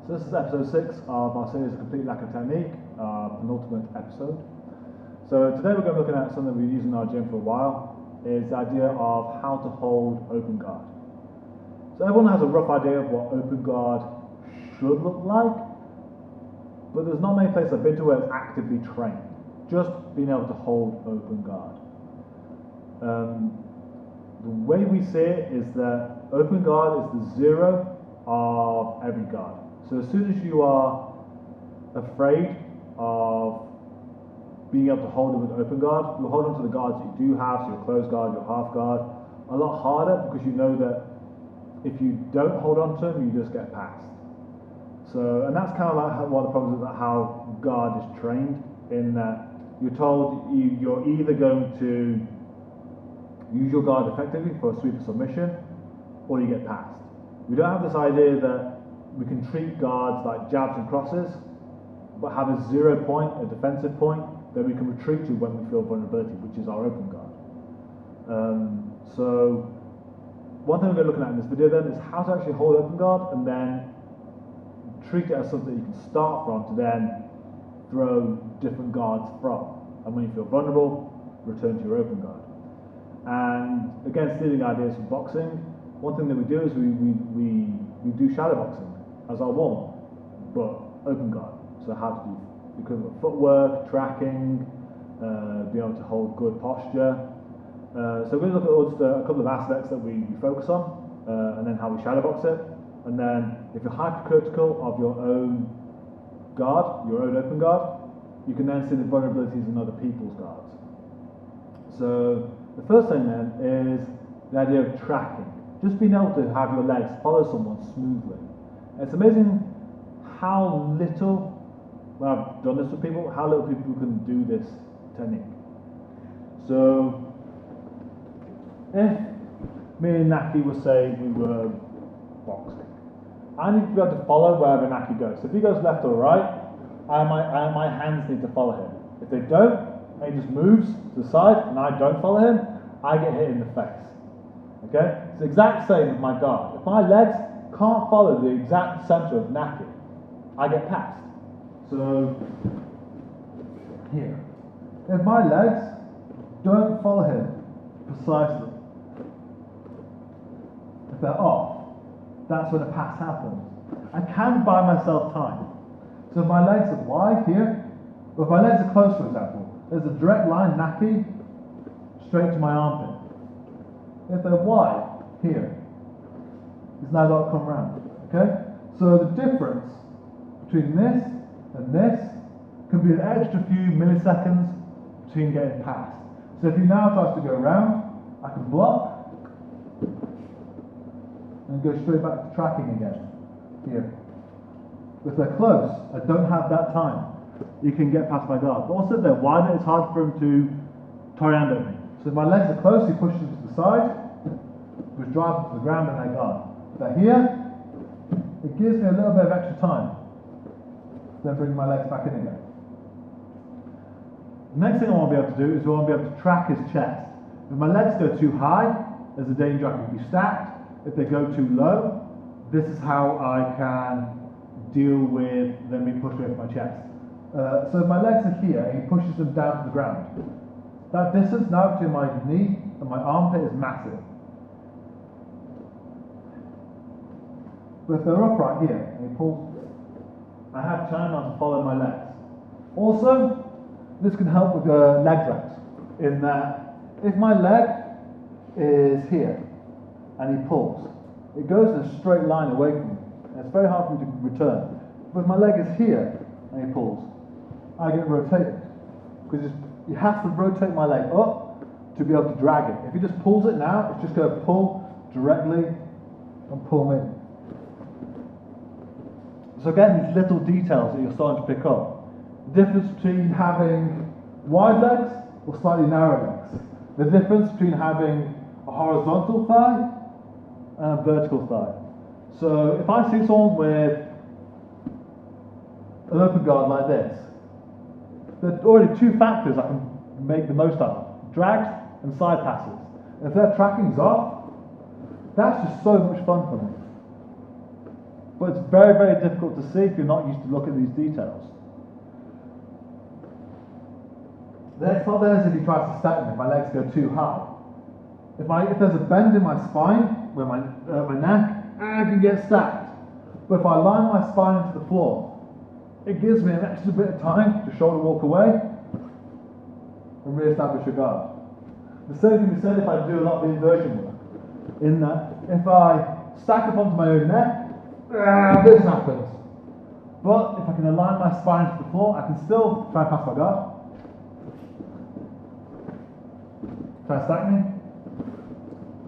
So this is episode 6 of our series, Complete Lack of Technique, our penultimate episode. So today we're going to be looking at something we've used in our gym for a while, is the idea of how to hold open guard. So everyone has a rough idea of what open guard should look like, but there's not many places I've been to where it's actively trained, just being able to hold open guard. The way we see it is that open guard is the zero of every guard. So as soon as you are afraid of being able to hold it with open guard, you'll hold on to the guards that you do have, so your closed guard, your half guard, a lot harder, because you know that if you don't hold on to them, you just get passed. So, and that's kind of like one of the problems with how guard is trained, in that you're told you're either going to use your guard effectively for a sweep or submission, or you get passed. We don't have this idea that we can treat guards like jabs and crosses, but have a 0 point, a defensive point, that we can retreat to when we feel vulnerability, which is our open guard. So one thing we're going to be looking at in this video then is how to actually hold open guard and then treat it as something you can start from to then throw different guards from. And when you feel vulnerable, return to your open guard. And again, stealing ideas from boxing, one thing that we do is we do shadow boxing as our warm-up, but open guard. So how to do equivalent footwork, tracking, be able to hold good posture. So we're going to look at a couple of aspects that we focus on, and then how we shadow box it. And then if you're hypercritical of your own guard, your own open guard, you can then see the vulnerabilities in other people's guards. So the first thing then is the idea of tracking. Just being able to have your legs follow someone smoothly. It's amazing how little, when I've done this with people, how little people can do this technique. So, if me and Naki were saying we were boxing, I need to be able to follow wherever Naki goes. So if he goes left or right, my hands need to follow him. If they don't, and he just moves to the side and I don't follow him, I get hit in the face. Okay? It's the exact same with my guard. If my legs can't follow the exact center of Naki, I get passed. So, here. If my legs don't follow him precisely, if they're off, that's when a pass happens. I can buy myself time. So if my legs are wide here, or if my legs are close, for example, there's a direct line, Naki, straight to my armpit. If they're wide, here, he's now got to come around. Okay? So the difference between this and this can be an extra few milliseconds between getting past. So if he now tries to go around, I can block and go straight back to tracking again. Here. If they're close, I don't have that time. You can get past my guard. But also if they're wide, it's hard for him to Toriando me. So if my legs are close, he pushes to the side, which drives to the ground and I guard. If they're here, it gives me a little bit of extra time. Then bring my legs back in again. The next thing I want to be able to do is I want to be able to track his chest. If my legs go too high, there's a danger I can be stacked. If they go too low, this is how I can deal with them being pushed away from my chest. So if my legs are here and he pushes them down to the ground, that distance now between my knee and my armpit is massive. But if they're upright here and he pulls, I have time now to follow my legs. Also, this can help with leg drags, in that if my leg is here and he pulls, it goes in a straight line away from me. And it's very hard for me to return. But if my leg is here and he pulls, I get rotated. Because you have to rotate my leg up to be able to drag it. If he just pulls it now, it's just going to pull directly and pull me. So again, these little details that you're starting to pick up. The difference between having wide legs or slightly narrow legs. The difference between having a horizontal thigh and a vertical thigh. So if I see someone with an open guard like this, there are already two factors I can make the most out of. Drags and side passes. And if their tracking's off, that's just so much fun for me. but it's very, very difficult to see if you're not used to look at these details. The next part there is if he tries to stack me, if my legs go too high. If there's a bend in my spine, where my neck, I can get stacked. But if I line my spine into the floor, it gives me an extra bit of time to shoulder walk away and re-establish a guard. The same can be said if I do a lot of inversion work. In that, if I stack up onto my own neck, this happens. But if I can align my spine to the floor, I can still try and pass my guard. Try and stack me.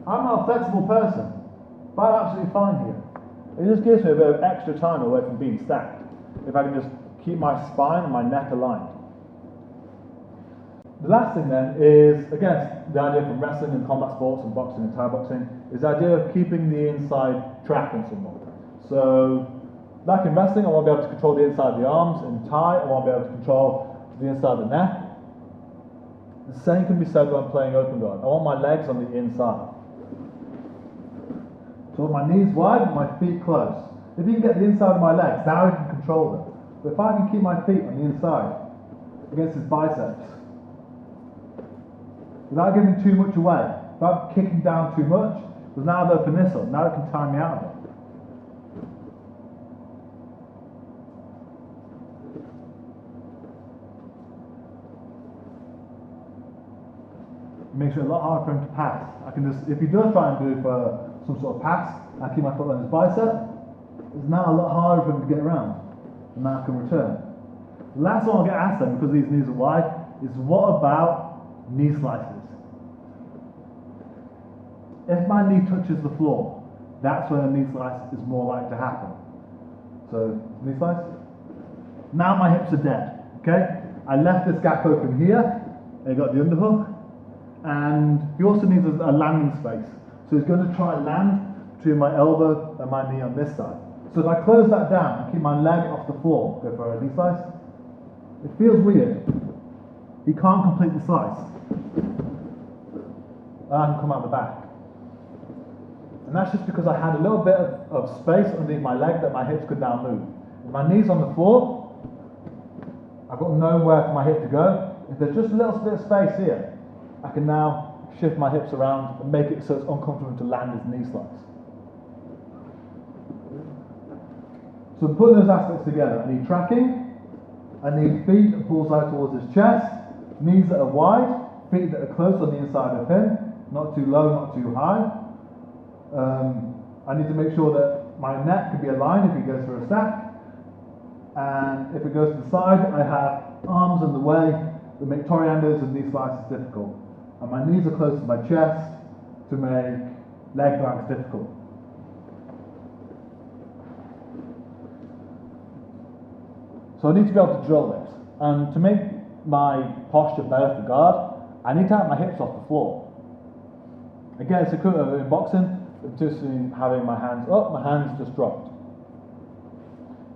I'm not a flexible person, but I'm absolutely fine here. It just gives me a bit of extra time away from being stacked, if I can just keep my spine and my neck aligned. The last thing then is, again, the idea from wrestling and combat sports and boxing and Thai boxing, is the idea of keeping the inside tracking someone. So, like in wrestling, I want to be able to control the inside of the arms. In Thai, I want to be able to control the inside of the neck. The same can be said when I'm playing open guard. I want my legs on the inside. So with my knees wide and my feet close. If you can get the inside of my legs, now you can control them. But if I can keep my feet on the inside against his biceps, without giving too much away, without kicking down too much, because now I've opened this up, now it can tire me out of it. It makes it a lot harder for him to pass. I can just, if he does try and do for some sort of pass, I keep my foot on his bicep, it's now a lot harder for him to get around, and now I can return. The last one I'll get asked then, because these knees are wide, is what about knee slices? If my knee touches the floor, that's when a knee slice is more likely to happen. So, knee slice. Now my hips are dead, okay? I left this gap open here, and you got the underhook, and he also needs a landing space. So he's going to try and land between my elbow and my knee on this side. So if I close that down and keep my leg off the floor, go for a knee slice, it feels weird. He can't complete the slice. And I can come out the back. And that's just because I had a little bit of space underneath my leg that my hips could now move. If my knee's on the floor, I've got nowhere for my hip to go. If there's just a little bit of space here, I can now shift my hips around and make it so it's uncomfortable to land his knee slice. So putting those aspects together, I need tracking, I need feet that pulls out towards his chest, knees that are wide, feet that are close on the inside of him, not too low, not too high. I need to make sure that my neck can be aligned if he goes for a stack, and if it goes to the side, I have arms in the way that make torianders and knee slices difficult. And my knees are close to my chest to make leg drags difficult. So I need to be able to drill this. And to make my posture better for guard, I need to have my hips off the floor. Again, it's equivalent of in boxing, just in having my hands up, my hands just dropped.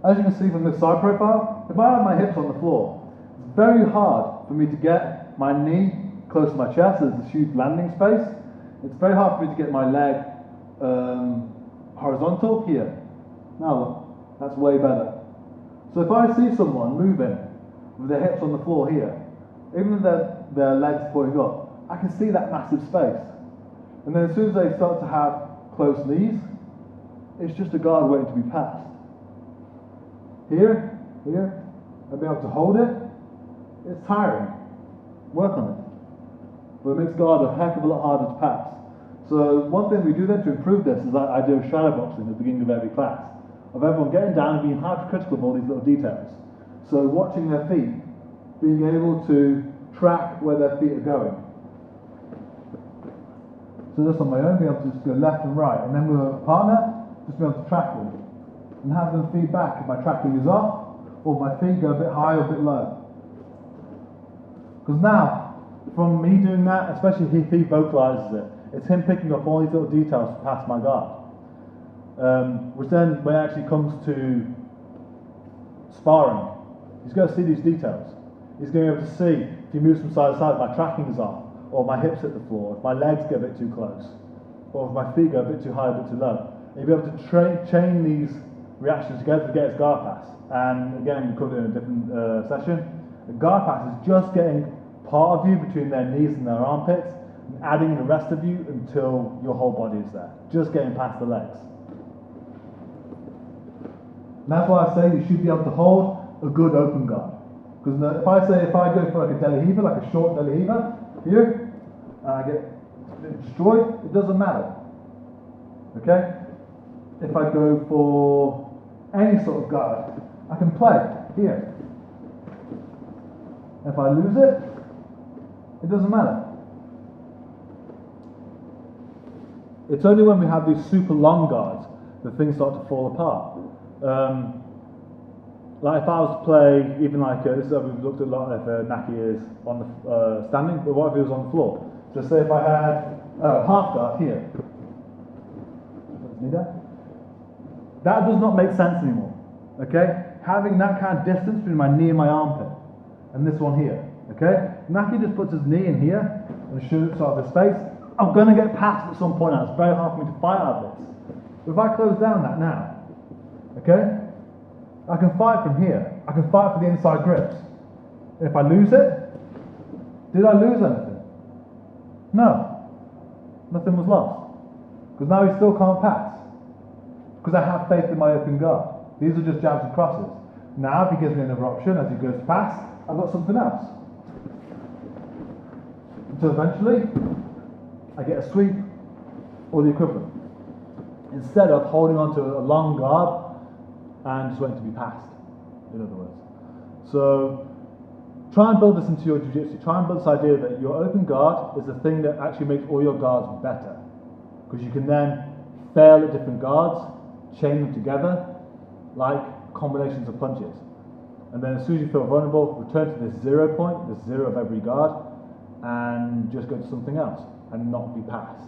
As you can see from this side profile, if I have my hips on the floor, it's very hard for me to get my knee close to my chest. There's this huge landing space. It's very hard for me to get my leg horizontal here. Now look, that's way better. So if I see someone moving with their hips on the floor here, even though their legs pointing up, I can see that massive space. And then as soon as they start to have close knees, it's just a guard waiting to be passed. Here, I'll be able to hold it. It's tiring. Work on it. But it makes guard a heck of a lot harder to pass. So one thing we do then to improve this is that I do shadow boxing at the beginning of every class, of everyone getting down and being hypercritical of all these little details. So watching their feet, being able to track where their feet are going. So just on my own, being able to just go left and right, and then with a partner, just be able to track them. And have them feed back if my tracking is off, or my feet go a bit high or a bit low. Because now, from me doing that, especially if he vocalizes it, it's him picking up all these little details to pass my guard. Which then, when it actually comes to sparring, he's going to see these details. He's going to be able to see if he moves from side to side, my tracking is off, or my hips hit the floor, if my legs get a bit too close, or if my feet go a bit too high, a bit too low. He'll be able to chain these reactions together to get its guard pass. And again, we covered it in a different session. The guard pass is just getting part of you between their knees and their armpits, and adding the rest of you until your whole body is there. Just getting past the legs. And that's why I say you should be able to hold a good open guard. Because if I go for like a deli heaver, like a short deli heaver, here, and I get destroyed, it doesn't matter. Okay? If I go for any sort of guard, I can play here. If I lose it, it doesn't matter. It's only when we have these super long guards that things start to fall apart. Like if I was to play, even like this is how we've looked at a lot if Naki is on the standing, but what if he was on the floor? So say if I had half guard here. That does not make sense anymore. Okay? Having that kind of distance between my knee and my armpit, and this one here. Okay? Naki just puts his knee in here and shoots out of the space. I'm going to get past at some point now. It's very hard for me to fight out of this. But if I close down that now, okay, I can fight from here. I can fight for the inside grips. If I lose it, did I lose anything? No. Nothing was lost. Because now he still can't pass. Because I have faith in my open guard. These are just jabs and crosses. Now if he gives me another option as he goes to pass, I've got something else. Until eventually, I get a sweep or the equivalent. Instead of holding on to a long guard and just waiting to be passed, in other words. So try and build this into your jiu-jitsu. Try and build this idea that your open guard is the thing that actually makes all your guards better. Because you can then fail at different guards, chain them together, like combinations of punches. And then as soon as you feel vulnerable, return to this 0 point, this 0 of every guard, and just go to something else and not be passed.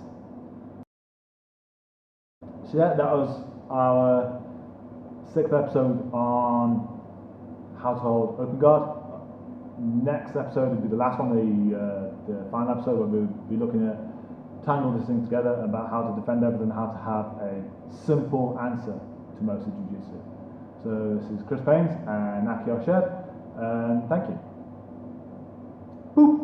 So yeah, that was our 6th episode on how to hold open guard. Next episode will be the last one, the final episode, where we'll be looking at tying all these things together about how to defend everything, how to have a simple answer to most of jiu-jitsu. So this is Chris Paines and Naki Arshed, and thank you. Boop.